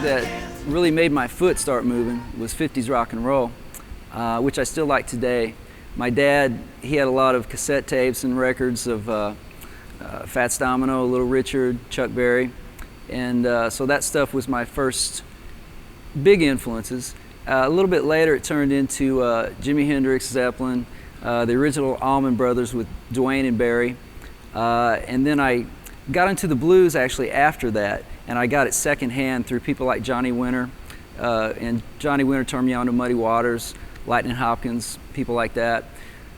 that really made my foot start moving was 50s rock and roll, which I still like today. My dad, he had a lot of cassette tapes and records of Fats Domino, Little Richard, Chuck Berry, and so that stuff was my first big influences. A little bit later it turned into Jimi Hendrix, Zeppelin, the original Allman Brothers with Duane and Barry, and then I got into the blues actually after that, and I got it secondhand through people like Johnny Winter, and Johnny Winter turned me on to Muddy Waters, Lightning Hopkins, people like that.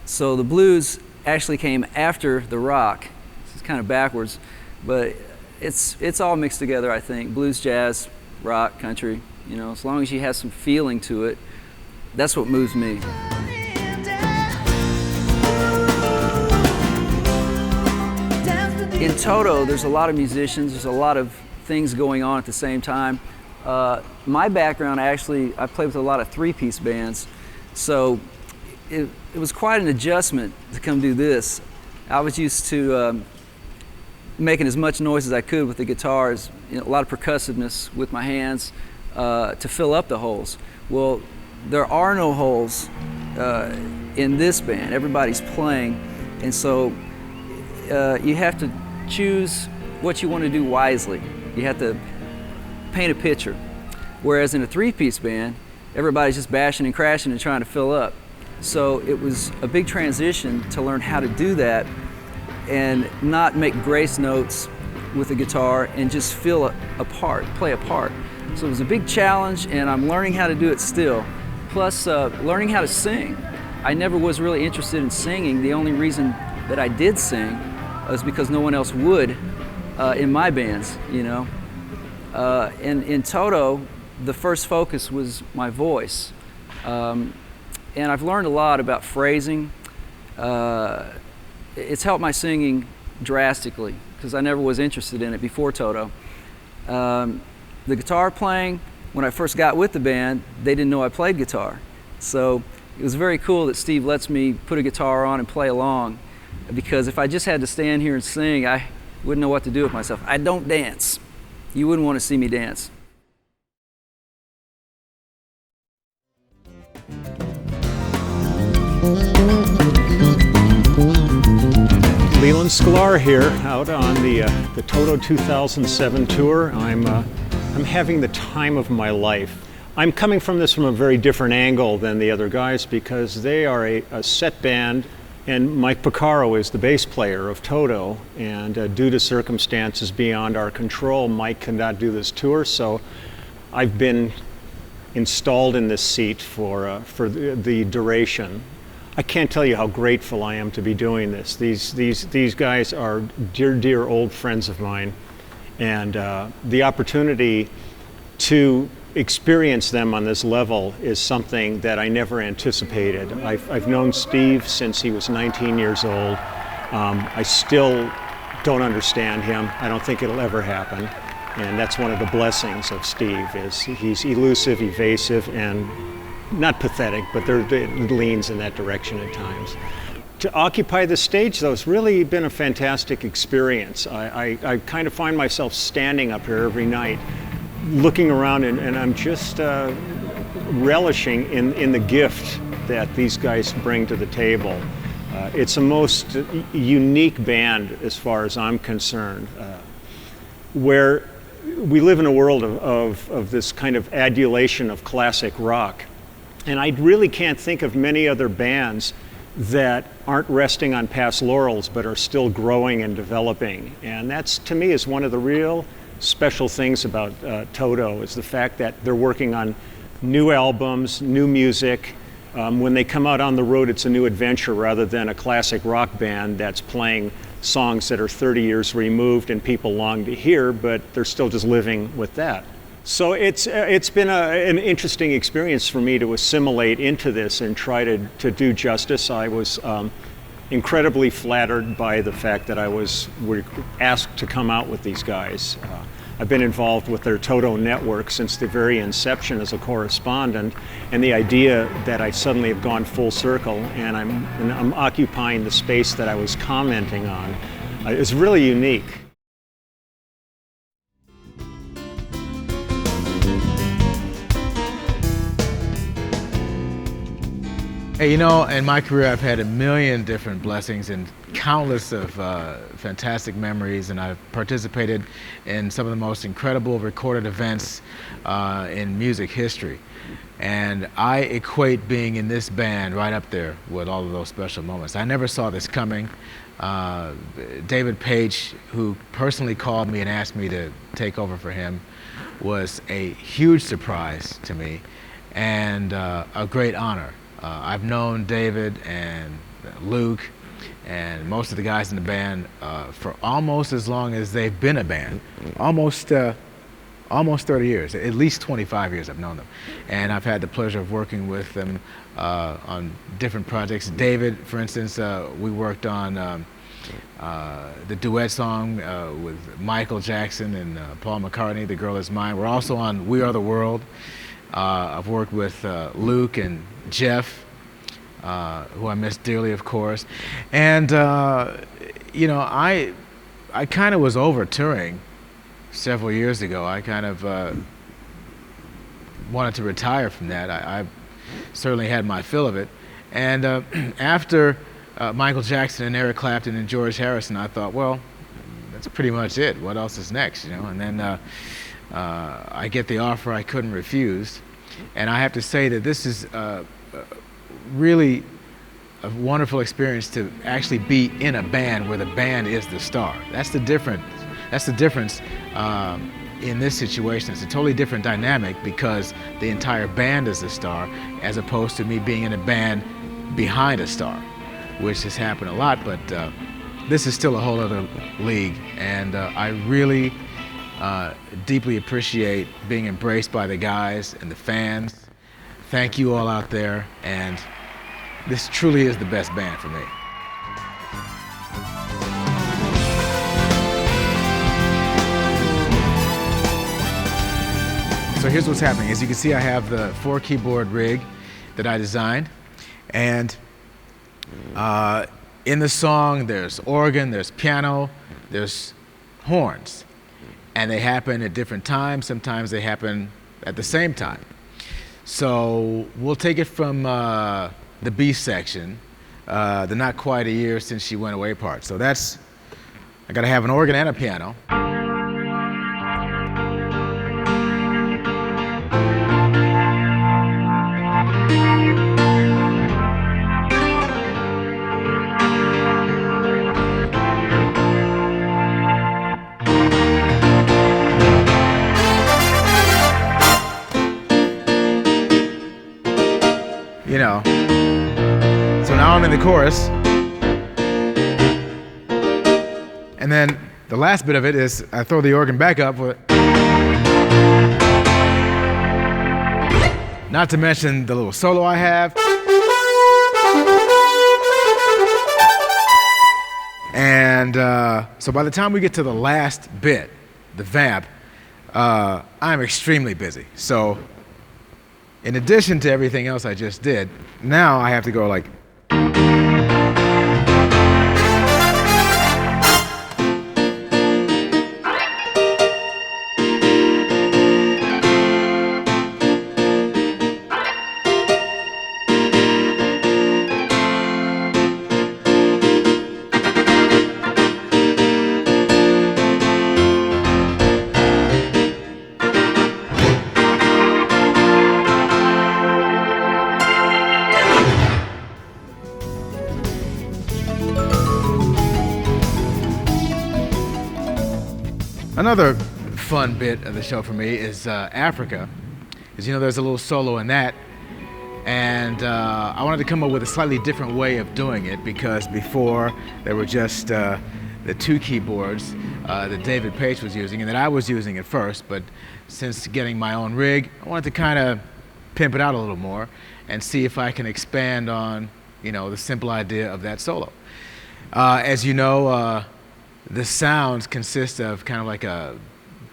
So the blues actually came after the rock. It's kind of backwards, but it's all mixed together, I think. Blues, jazz, rock, country, you know, as long as you have some feeling to it, that's what moves me. In Toto, there's a lot of musicians, there's a lot of things going on at the same time. My background, actually, I played with a lot of three-piece bands, so it was quite an adjustment to come do this. I was used to making as much noise as I could with the guitars, you know, a lot of percussiveness with my hands to fill up the holes. Well, there are no holes in this band. Everybody's playing, and so you have to choose what you want to do wisely. You have to paint a picture. Whereas in a three-piece band, everybody's just bashing and crashing and trying to fill up. So it was a big transition to learn how to do that and not make grace notes with the guitar and just feel a part, play a part. So it was a big challenge, and I'm learning how to do it still. Plus, learning how to sing. I never was really interested in singing. The only reason that I did sing was because no one else would in my bands, you know. And in Toto, the first focus was my voice. And I've learned a lot about phrasing. It's helped my singing drastically because I never was interested in it before Toto. The guitar playing, when I first got with the band, they didn't know I played guitar. So it was very cool that Steve lets me put a guitar on and play along, because if I just had to stand here and sing, I wouldn't know what to do with myself. I don't dance. You wouldn't want to see me dance. Leland Sklar here, out on the Toto 2007 tour. I'm having the time of my life. I'm coming from this from a very different angle than the other guys because they are a set band, and Mike Porcaro is the bass player of Toto, and due to circumstances beyond our control, Mike could not do this tour, so I've been installed in this seat for the duration. I can't tell you how grateful I am to be doing this. These guys are dear old friends of mine, and the opportunity to experience them on this level is something that I never anticipated. I've known Steve since he was 19 years old. I still don't understand him. I don't think it'll ever happen. And that's one of the blessings of Steve, is he's elusive, evasive, and not pathetic, but it leans in that direction at times. To occupy the stage, though, has really been a fantastic experience. I kind of find myself standing up here every night, looking around, and I'm just relishing in the gift that these guys bring to the table. It's a most unique band as far as I'm concerned, where we live in a world of this kind of adulation of classic rock. And I really can't think of many other bands that aren't resting on past laurels but are still growing and developing. And that's, to me, is one of the real special things about Toto, is the fact that they're working on new albums, new music. When they come out on the road, it's a new adventure rather than a classic rock band that's playing songs that are 30 years removed and people long to hear, but they're still just living with that. So it's been an interesting experience for me to assimilate into this and try to do justice. I was incredibly flattered by the fact that I was asked to come out with these guys. I've been involved with their Toto network since the very inception as a correspondent, and the idea that I suddenly have gone full circle and I'm occupying the space that I was commenting on is really unique. Hey, you know, in my career, I've had a million different blessings and countless of fantastic memories, and I've participated in some of the most incredible recorded events in music history. And I equate being in this band right up there with all of those special moments. I never saw this coming. David Page, who personally called me and asked me to take over for him, was a huge surprise to me and a great honor. I've known David and Luke and most of the guys in the band for almost as long as they've been a band, almost 30 years, at least 25 years I've known them. And I've had the pleasure of working with them on different projects. David, for instance, we worked on the duet song with Michael Jackson and Paul McCartney, The Girl Is Mine. We're also on We Are the World. I've worked with Luke and Jeff, who I miss dearly, of course. And, you know, I kind of was over touring several years ago. I kind of wanted to retire from that. I certainly had my fill of it. And after Michael Jackson and Eric Clapton and George Harrison, I thought, well, that's pretty much it. What else is next, you know? And then I get the offer I couldn't refuse. And I have to say that this is really a wonderful experience to actually be in a band where the band is the star. That's the difference. That's the difference in this situation. It's a totally different dynamic because the entire band is the star, as opposed to me being in a band behind a star, which has happened a lot, but this is still a whole other league. And I really deeply appreciate being embraced by the guys and the fans. Thank you all out there, and this truly is the best band for me. So here's what's happening. As you can see, I have the 4-keyboard rig that I designed, and in the song there's organ, there's piano, there's horns, and they happen at different times. Sometimes they happen at the same time. So we'll take it from the B section, the Not Quite a Year Since She Went Away part. So that's, I gotta have an organ and a piano. You know, so now I'm in the chorus, and then the last bit of it is I throw the organ back up with, not to mention the little solo I have, and so by the time we get to the last bit, the vamp, I'm extremely busy. So in addition to everything else I just did, now I have to go like. Another fun bit of the show for me is Africa. As you know, there's a little solo in that. And I wanted to come up with a slightly different way of doing it, because before there were just the 2 keyboards that David Page was using and that I was using at first. But since getting my own rig, I wanted to kind of pimp it out a little more and see if I can expand on, you know, the simple idea of that solo. As you know, the sounds consist of kind of like a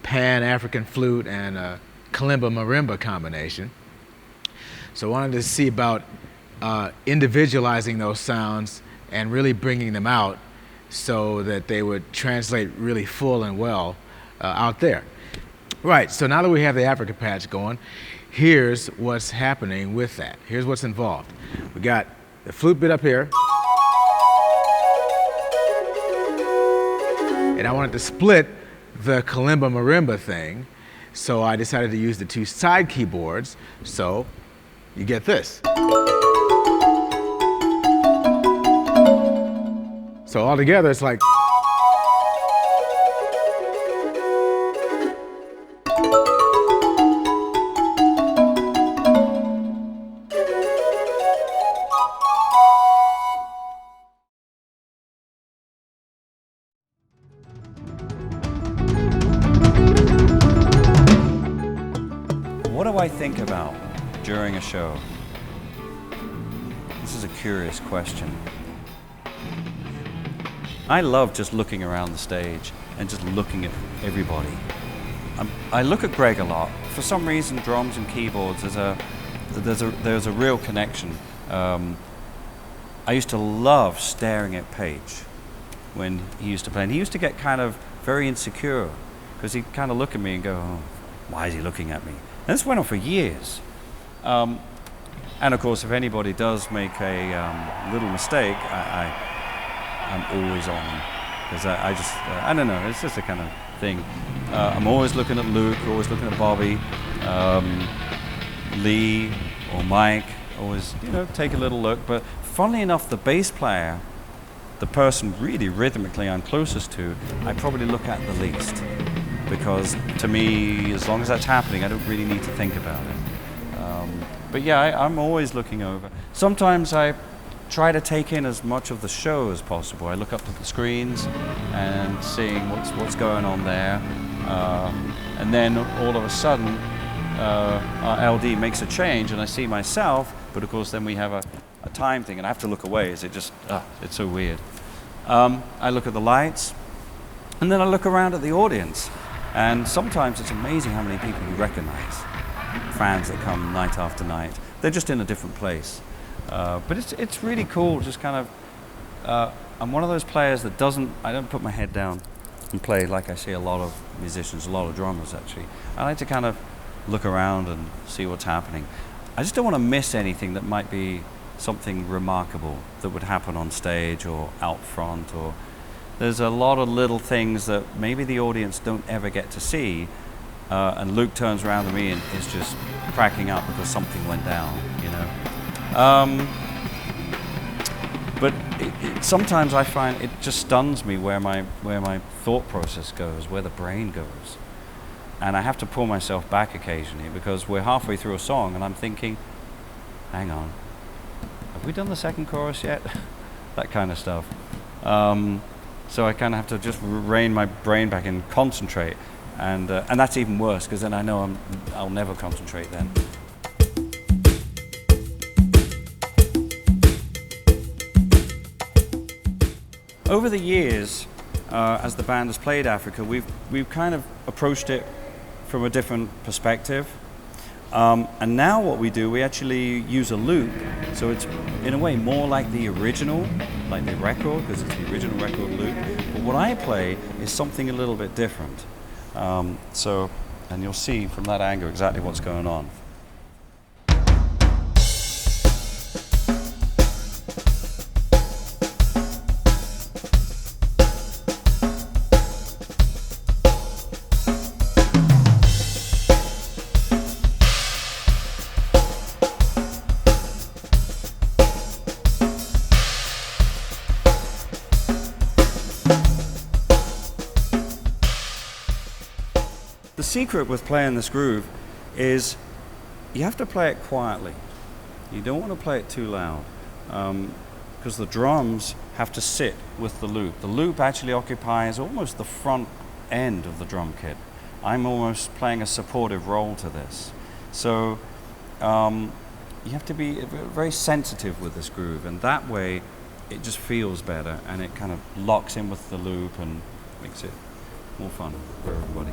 Pan-African flute and a kalimba-marimba combination. So I wanted to see about individualizing those sounds and really bringing them out so that they would translate really full and well out there. Right, so now that we have the Africa patch going, here's what's happening with that. Here's what's involved. We got the flute bit up here. And I wanted to split the kalimba marimba thing, so I decided to use the two side keyboards, so you get this. So all together it's like. What do I think about during a show? This is a curious question. I love just looking around the stage and just looking at everybody. I look at Greg a lot. For some reason, drums and keyboards, there's a real connection. I used to love staring at Page when he used to play, and he used to get kind of very insecure because he'd kind of look at me and go, oh, why is he looking at me? And this went on for years. And of course, if anybody does make a little mistake, I'm always on them. Because I don't know, it's just a kind of thing. I'm always looking at Luke, always looking at Bobby, Lee or Mike, always, take a little look. But funnily enough, the bass player, the person really rhythmically I'm closest to, I probably look at the least. Because to me, as long as that's happening, I don't really need to think about it. But yeah, I'm always looking over. Sometimes I try to take in as much of the show as possible. I look up at the screens and seeing what's going on there. And then all of a sudden, our LD makes a change and I see myself, but of course then we have a time thing and I have to look away. It's so weird. I look at the lights and then I look around at the audience. And sometimes it's amazing how many people you recognize. Fans that come night after night. They're just in a different place. But it's really cool, just kind of, I'm one of those players that I don't put my head down and play like I see a lot of musicians, a lot of drummers actually. I like to kind of look around and see what's happening. I just don't want to miss anything that might be something remarkable that would happen on stage or out front, or there's a lot of little things that maybe the audience don't ever get to see, and Luke turns around to me and is just cracking up because something went down, But sometimes I find it just stuns me where my thought process goes, where the brain goes. And I have to pull myself back occasionally because we're halfway through a song and I'm thinking, hang on, have we done the second chorus yet? That kind of stuff. So I kind of have to just rein my brain back and concentrate. And that's even worse because then I know I'll never concentrate then. Over the years, as the band has played Africa, we've kind of approached it from a different perspective. And now what we do, we actually use a loop, so it's in a way more like the original, like the record, because it's the original record loop. But what I play is something a little bit different. And you'll see from that angle exactly what's going on. The secret with playing this groove is you have to play it quietly. You don't want to play it too loud because the drums have to sit with the loop. The loop actually occupies almost the front end of the drum kit. I'm almost playing a supportive role to this. So you have to be very sensitive with this groove, and that way it just feels better and it kind of locks in with the loop and makes it more fun for everybody.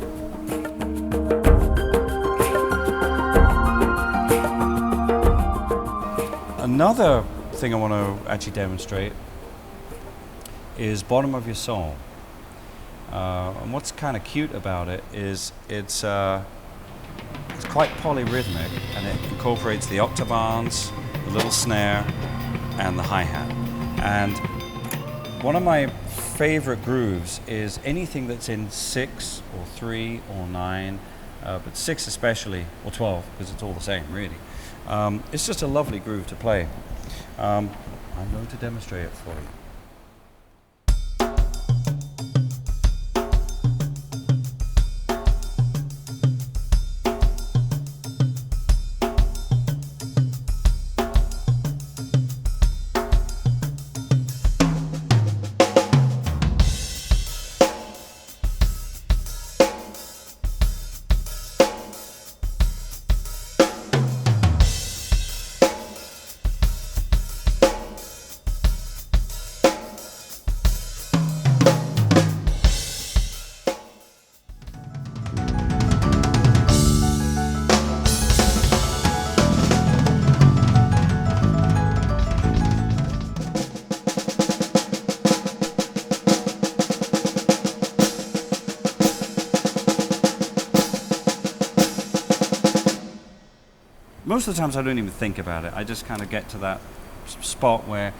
Another thing I want to actually demonstrate is Bottom of Your Soul. And what's kind of cute about it is it's quite polyrhythmic, and it incorporates the octavans, the little snare, and the hi-hat. And one of my favorite grooves is anything that's in 6 or 3 or 9, but 6 especially, or 12, because it's all the same, really. It's just a lovely groove to play. I'm going to demonstrate it for you. Most of the times I don't even think about it. I just kind of get to that spot where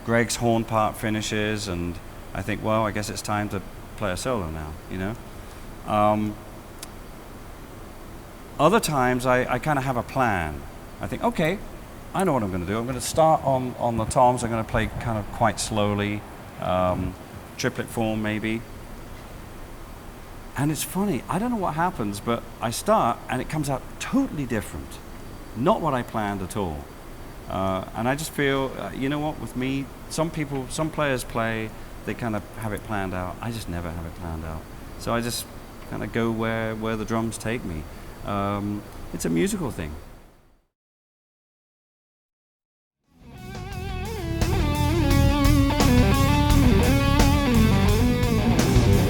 Greg's horn part finishes and I think, well, I guess it's time to play a solo now, you know? Other times I kind of have a plan. I think, okay, I know what I'm going to do. I'm going to start on the toms. I'm going to play kind of quite slowly, triplet form maybe. And it's funny, I don't know what happens, but I start and it comes out totally different. Not what I planned at all. And I just feel, you know what, with me, some players play, they kind of have it planned out. I just never have it planned out. So I just kind of go where the drums take me. It's a musical thing.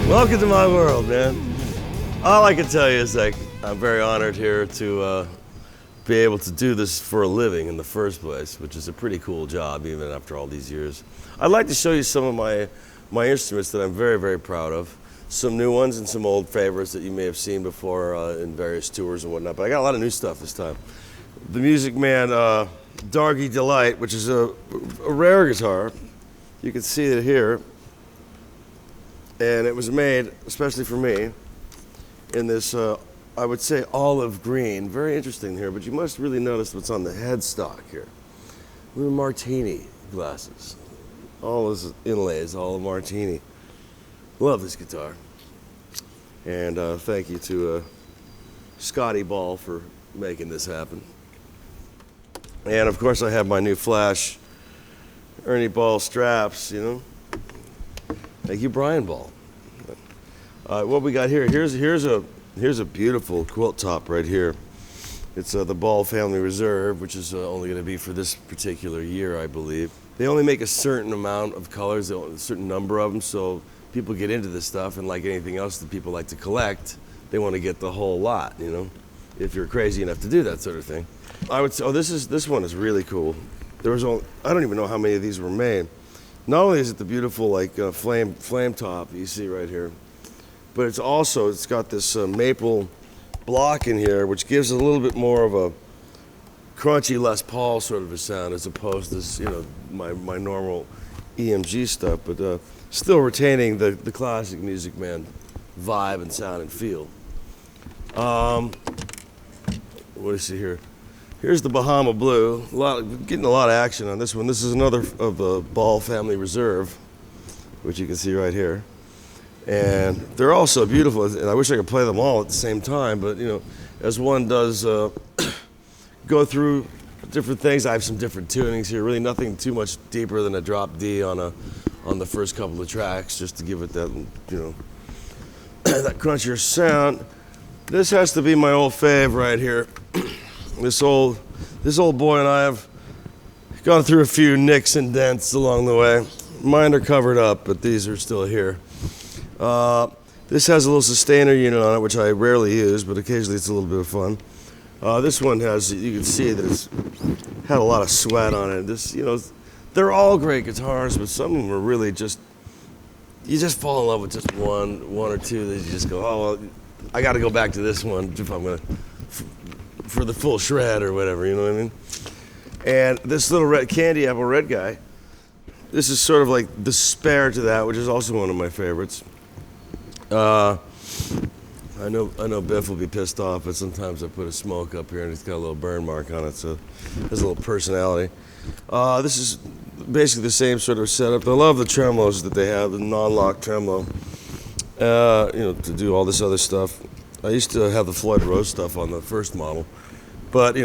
Welcome to my world, man. All I can tell you is like, I'm very honored here to be able to do this for a living in the first place, which is a pretty cool job even after all these years. I'd like to show you some of my instruments that I'm very, very proud of. Some new ones and some old favorites that you may have seen before in various tours and whatnot, but I got a lot of new stuff this time. The Music Man Dargy Delight, which is a rare guitar. You can see it here. And it was made, especially for me, in this I would say olive green. Very interesting here, but you must really notice what's on the headstock here. Little martini glasses. All those inlays, all of martini. Love this guitar. And thank you to Scotty Ball for making this happen. And of course I have my new Flash Ernie Ball straps, you know. Thank you, Brian Ball. What we got here, here's a beautiful quilt top right here. It's the Ball Family Reserve, which is only going to be for this particular year, I believe. They only make a certain amount of colors, a certain number of them, so people get into this stuff, and like anything else that people like to collect, they want to get the whole lot, you know, if you're crazy enough to do that sort of thing. I would say, this one is really cool. There was I don't even know how many of these were made. Not only is it the beautiful like flame top you see right here, but it's got this maple block in here, which gives it a little bit more of a crunchy Les Paul sort of a sound as opposed to, you know, my normal EMG stuff, but still retaining the classic Music Man vibe and sound and feel. What do you see here? Here's the Bahama Blue. Getting a lot of action on this one. This is another of the Ball Family Reserve, which you can see right here. And they're all so beautiful, and I wish I could play them all at the same time, but you know, as one does go through different things, I have some different tunings here, really nothing too much deeper than a drop D on the first couple of tracks, just to give it that, you know, that crunchier sound. This has to be my old fave right here. This old boy and I have gone through a few nicks and dents along the way. Mine are covered up, but these are still here. This has a little sustainer unit on it, which I rarely use, but occasionally it's a little bit of fun. This one has, you can see that it's had a lot of sweat on it. This, you know, they're all great guitars, but some of them are really just, you just fall in love with just one or two that you just go, oh, well, I got to go back to this one if I'm going to, for the full shred or whatever, you know what I mean? And this little red candy apple red guy, this is sort of like the spare to that, which is also one of my favorites. I know Biff will be pissed off, but sometimes I put a smoke up here and it's got a little burn mark on it, so it has a little personality. This is basically the same sort of setup. I love the tremolos that they have, the non-lock tremolo, to do all this other stuff. I used to have the Floyd Rose stuff on the first model, but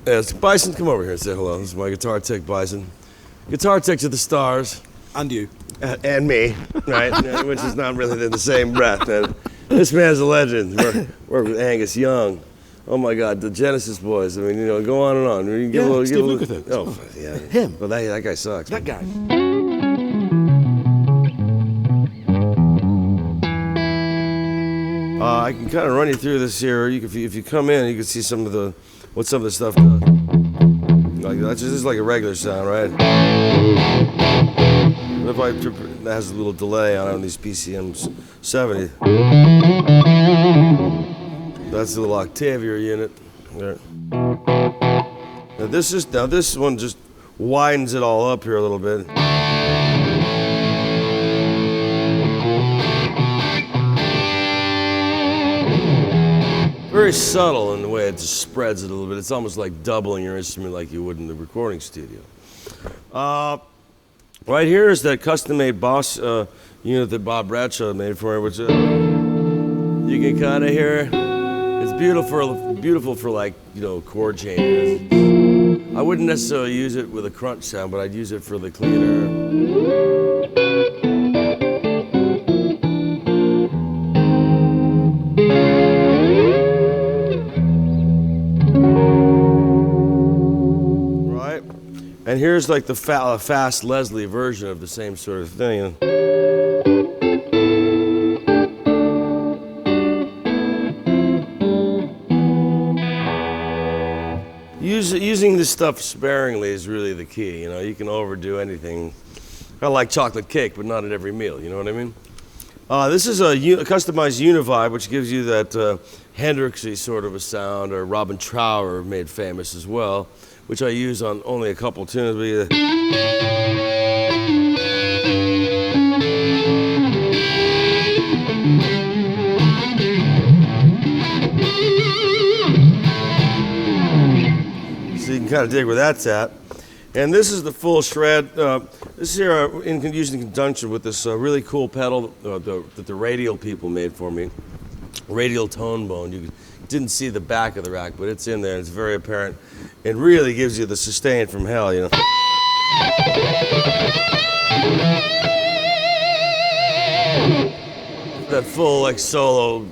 as Bison, come over here and say hello. This is my guitar tech, Bison. Guitar tech to the stars. And you. And me, right? Which is not really in the same breath. And this man's a legend. Worked with Angus Young. Oh my God, the Genesis boys. I mean, go on and on. You give a little, Steve Lukather. Oh, yeah. Him. Well, that guy sucks. That guy. I can kind of run you through this here. If you come in, you can see what some of the stuff does. Like that's just like a regular sound, right? But if that has a little delay on these PCMs 70. That's the little Octavier unit. There. Now this one just widens it all up here a little bit. Very subtle in the way it just spreads it a little bit. It's almost like doubling your instrument like you would in the recording studio. Right here is that custom-made Boss unit that Bob Bradshaw made for me, which you can kind of hear. It's beautiful for like chord changes. I wouldn't necessarily use it with a crunch sound, but I'd use it for the cleaner. And here's like the fast Leslie version of the same sort of thing. Using this stuff sparingly is really the key. You can overdo anything. Kind of like chocolate cake, but not at every meal. You know what I mean? This is a customized Univibe, which gives you that Hendrixy sort of a sound, or Robin Trower made famous as well, which I use on only a couple tunes. So you can kind of dig where that's at. And this is the full shred. This here used in conjunction with this really cool pedal that the Radial people made for me. Radial tone bone. You didn't see the back of the rack, but it's in there. It's very apparent. It really gives you the sustain from hell, That full like solo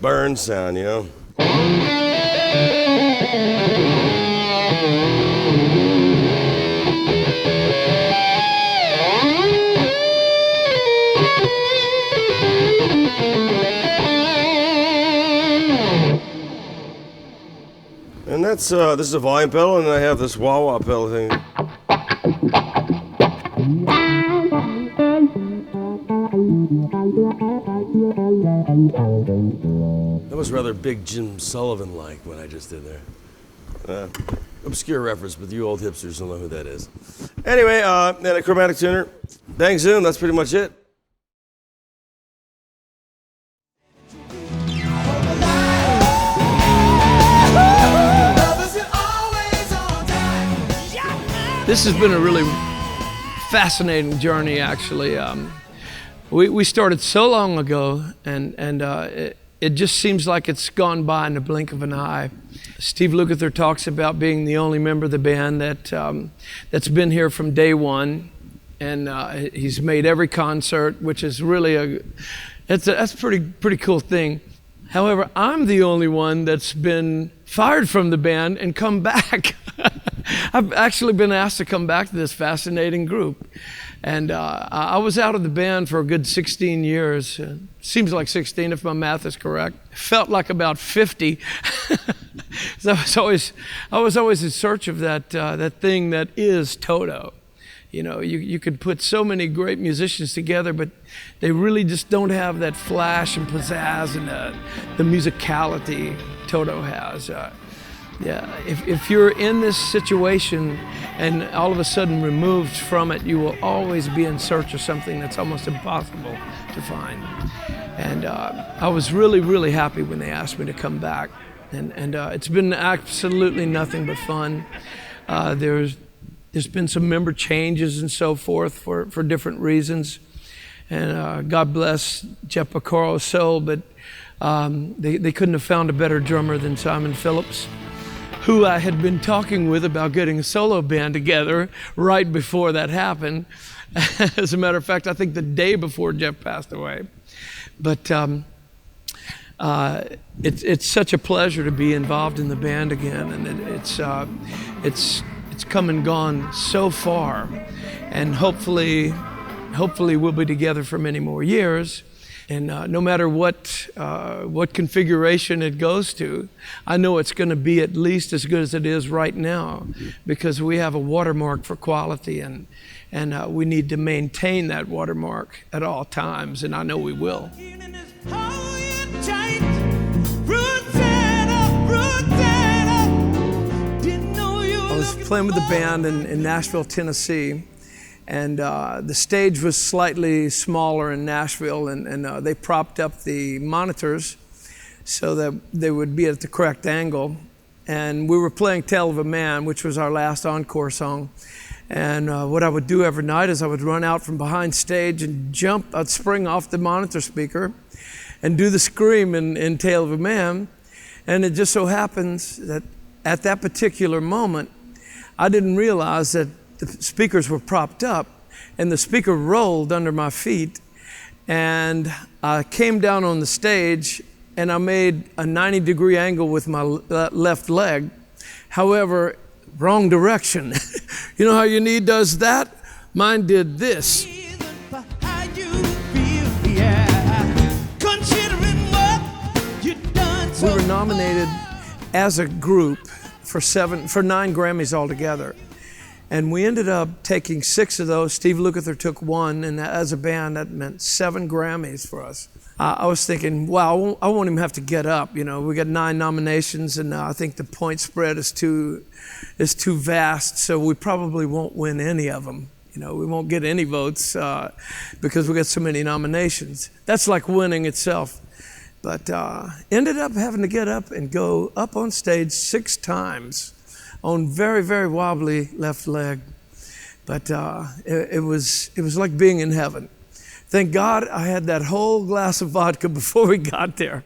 burn sound, And this is a volume pedal, and I have this wah-wah pedal thing. That was rather big Jim Sullivan-like what I just did there. Obscure reference, but you old hipsters don't know who that is. Anyway, and a chromatic tuner. Bang zoom, that's pretty much it. This has been a really fascinating journey, actually. We started so long ago, and it just seems like it's gone by in the blink of an eye. Steve Lukather talks about being the only member of the band that's been here from day one, and he's made every concert, which is really that's a pretty cool thing. However, I'm the only one that's been fired from the band and come back. I've actually been asked to come back to this fascinating group. And I was out of the band for a good 16 years. Seems like 16 if my math is correct. Felt like about 50. So I was always in search of that thing that is Toto. You could put so many great musicians together, but they really just don't have that flash and pizzazz and the musicality Toto has. Yeah, if you're in this situation and all of a sudden removed from it, you will always be in search of something that's almost impossible to find. And I was really, really happy when they asked me to come back. And it's been absolutely nothing but fun. There's been some member changes and so forth for different reasons. And God bless Jeff Picoro's soul, but they couldn't have found a better drummer than Simon Phillips, who I had been talking with about getting a solo band together right before that happened. As a matter of fact, I think the day before Jeff passed away. But it's such a pleasure to be involved in the band again, and it's come and gone so far, and hopefully we'll be together for many more years. And no matter what configuration it goes to, I know it's going to be at least as good as it is right now, because we have a watermark for quality, and we need to maintain that watermark at all times, and I know we will. I was playing with the band in Nashville, Tennessee, and the stage was slightly smaller in Nashville, and they propped up the monitors so that they would be at the correct angle. And we were playing Tale of a Man, which was our last encore song. And what I would do every night is I would run out from behind stage and jump. I'd spring off the monitor speaker and do the scream in Tale of a Man. And it just so happens that at that particular moment, I didn't realize that the speakers were propped up, and the speaker rolled under my feet, and I came down on the stage, and I made a 90-degree angle with my left leg. However, wrong direction. You know how your knee does that? Mine did this. We were nominated as a group for 9 Grammys altogether. And we ended up taking 6 of those. Steve Lukather took 1, and as a band, that meant 7 Grammys for us. I was thinking, wow, I won't even have to get up. You know, we got 9 nominations, and I think the point spread is too vast, so we probably won't win any of them. You know, we won't get any votes because we got so many nominations. That's like winning itself. But ended up having to get up and go up on stage 6 times on very, very wobbly left leg. But it was like being in heaven. Thank God I had that whole glass of vodka before we got there.